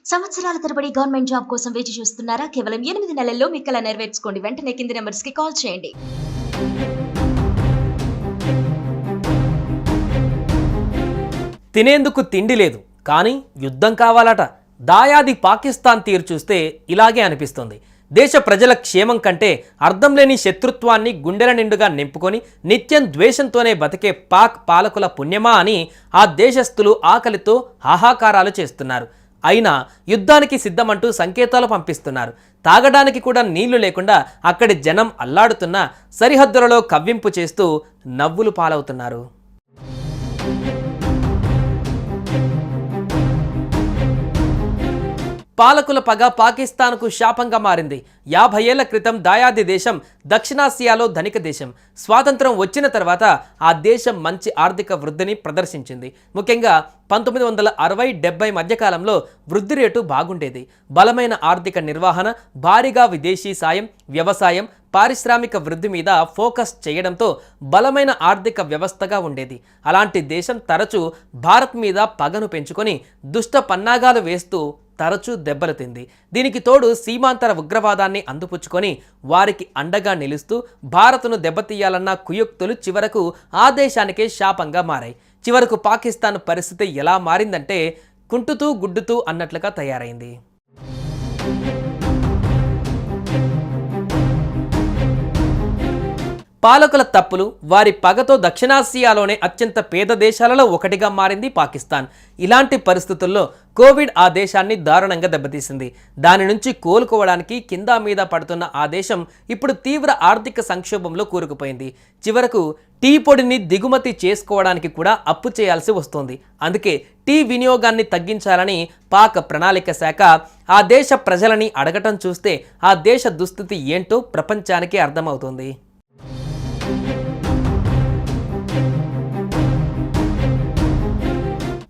సంవత్సరాల తరబడి government job కోసం వేచి చూస్తున్నారా? కేవలం 8 నెలల్లో మీ కల నెరవేర్చుకోండి. వెంటనే కింది నెంబర్స్‌కి కాల్ చేయండి. తినేందుకు తిండి లేదు, కానీ యుద్ధం కావాలట. దాయాది పాకిస్తాన్ తీరు చూస్తే ఇలాగే అనిపిస్తుంది. దేశ ప్రజల క్షేమం కంటే అర్థం లేని శత్రుత్వాన్ని గుండెల నిండుగా నింపుకొని నిత్యం ద్వేషంతోనే బతికే పాక్ పాలకుల పుణ్యమా అని ఆ దేశస్థులు ఆకలితో హాహాకారాలు చేస్తున్నారు. అయినా యుద్ధానికి సిద్ధమంటూ సంకేతాలు పంపిస్తున్నారు. తాగడానికి కూడా నీళ్లు లేకుండా అక్కడి జనం అల్లాడుతున్నా సరిహద్దులలో కవ్వింపు చేస్తూ నవ్వులు పాలవుతున్నారు. పాలకుల పగ పాకిస్తాన్కు శాపంగా మారింది. 50 ఏళ్ల క్రితం దాయాది దేశం దక్షిణాసియాలో ధనిక దేశం. స్వాతంత్రం వచ్చిన తర్వాత ఆ దేశం మంచి ఆర్థిక వృద్ధిని ప్రదర్శించింది. ముఖ్యంగా 1960-70 మధ్యకాలంలో వృద్ధి రేటు బాగుండేది. బలమైన ఆర్థిక నిర్వహణ, భారీగా విదేశీ సాయం, వ్యవసాయం, పారిశ్రామిక వృద్ధి మీద ఫోకస్ చేయడంతో బలమైన ఆర్థిక వ్యవస్థగా ఉండేది. అలాంటి దేశం తరచూ భారత్ మీద పగను పెంచుకొని దుష్ట పన్నాగాలు వేస్తూ తరచూ దెబ్బలు తింది. దీనికి తోడు సీమాంతర ఉగ్రవాదాన్ని అందిపుచ్చుకొని వారికి అండగా నిలుస్తూ భారత్ను దెబ్బతీయాలన్న కుయుక్తులు చివరకు ఆ దేశానికే శాపంగా మారాయి. చివరకు పాకిస్తాన్ పరిస్థితి ఎలా మారిందంటే కుంటుతూ గుడ్డుతూ అన్నట్లుగా తయారైంది. పాలకుల తప్పులు, వారి పగతో దక్షిణాసియాలోనే అత్యంత పేద దేశాలలో ఒకటిగా మారింది పాకిస్తాన్. ఇలాంటి పరిస్థితుల్లో కోవిడ్ ఆ దేశాన్ని దారుణంగా దెబ్బతీసింది. దాని నుంచి కోలుకోవడానికి కింద మీద పడుతున్న ఆ దేశం ఇప్పుడు తీవ్ర ఆర్థిక సంక్షోభంలో కూరుకుపోయింది. చివరకు టీ పొడిని దిగుమతి చేసుకోవడానికి కూడా అప్పు చేయాల్సి వస్తోంది. అందుకే టీ వినియోగాన్ని తగ్గించాలని పాక్ ప్రణాళిక శాఖ ఆ దేశ ప్రజలని అడగటం చూస్తే ఆ దేశ దుస్థితి ఏంటో ప్రపంచానికి అర్థమవుతుంది.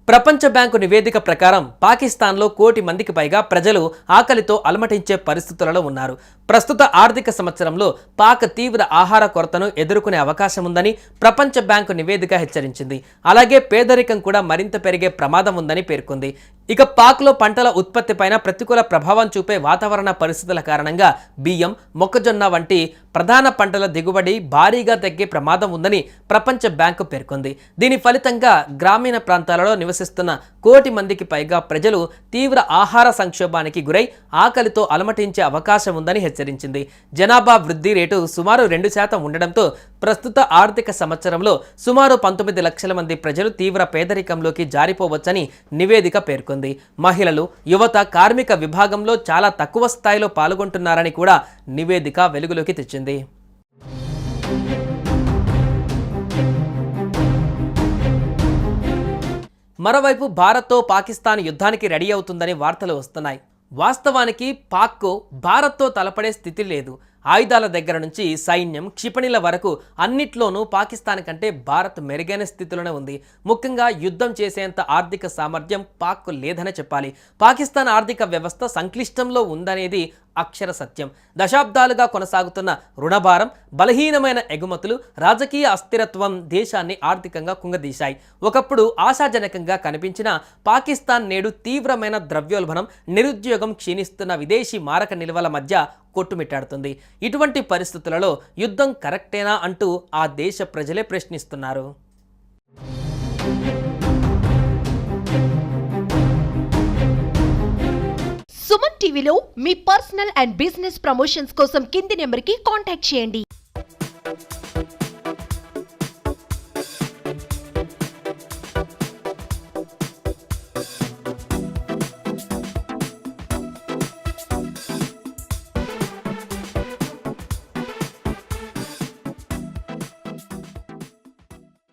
ప్రపంచ బ్యాంకు నివేదిక ప్రకారం పాకిస్తాన్లో 1 కోటి మందికి పైగా ప్రజలు ఆకలితో అలమటించే పరిస్థితులలో ఉన్నారు. ప్రస్తుత ఆర్థిక సంవత్సరంలో పాక్ తీవ్ర ఆహార కొరతను ఎదుర్కొనే అవకాశం ఉందని ప్రపంచ బ్యాంకు నివేదిక హెచ్చరించింది. అలాగే పేదరికం కూడా మరింత పెరిగే ప్రమాదం ఉందని పేర్కొంది. ఇక పాక్లో పంటల ఉత్పత్తిపైన ప్రతికూల ప్రభావం చూపే వాతావరణ పరిస్థితుల కారణంగా బియ్యం, మొక్కజొన్న వంటి ప్రధాన పంటల దిగుబడి భారీగా తగ్గే ప్రమాదం ఉందని ప్రపంచ బ్యాంకు పేర్కొంది. దీని ఫలితంగా గ్రామీణ ప్రాంతాలలో నివసిస్తున్న 1 కోటి మందికి పైగా ప్రజలు తీవ్ర ఆహార సంక్షోభానికి గురై ఆకలితో అలమటించే అవకాశం ఉందని హెచ్చరించింది. జనాభా వృద్ధి రేటు సుమారు 2% ఉండడంతో ప్రస్తుత ఆర్థిక సంవత్సరంలో సుమారు 19 లక్షల మంది ప్రజలు తీవ్ర పేదరికంలోకి జారిపోవచ్చని నివేదిక పేర్కొంది. మహిళలు, యువత కార్మిక విభాగంలో చాలా తక్కువ స్థాయిలో పాల్గొంటున్నారని కూడా నివేదిక వెలుగులోకి తెచ్చింది. మరోవైపు భారత్తో పాకిస్తాన్ యుద్ధానికి రెడీ అవుతుందని వార్తలు వస్తున్నాయి. వాస్తవానికి పాక్కు భారత్తో తలపడే స్థితి లేదు. ఆయుధాల దగ్గర నుంచి సైన్యం, క్షిపణిల వరకు అన్నిట్లోనూ పాకిస్తాన్ కంటే భారత్ మెరుగైన స్థితిలోనే ఉంది. ముఖ్యంగా యుద్ధం చేసేంత ఆర్థిక సామర్థ్యం పాక్కు లేదనే చెప్పాలి. పాకిస్తాన్ ఆర్థిక వ్యవస్థ సంక్లిష్టంలో ఉందనేది అక్షర సత్యం. దశాబ్దాలుగా కొనసాగుతున్న రుణభారం, బలహీనమైన ఎగుమతులు, రాజకీయ అస్థిరత్వం దేశాన్ని ఆర్థికంగా కుంగదీశాయి. ఒకప్పుడు ఆశాజనకంగా కనిపించిన పాకిస్తాన్ నేడు తీవ్రమైన ద్రవ్యోల్బణం, నిరుద్యోగం, క్షీణిస్తున్న విదేశీ మారక నిల్వల మధ్య కొట్టుమిట్టాడుతుంది. ఇటువంటి పరిస్థితులలో యుద్ధం కరెక్టేనా అంటూ ఆ దేశ ప్రజలే ప్రశ్నిస్తున్నారు. సుమన్ టీవీలో మీ పర్సనల్ అండ్ బిజినెస్ ప్రమోషన్స్ కోసం కింది నెంబర్కి కాంటాక్ట్ చేయండి.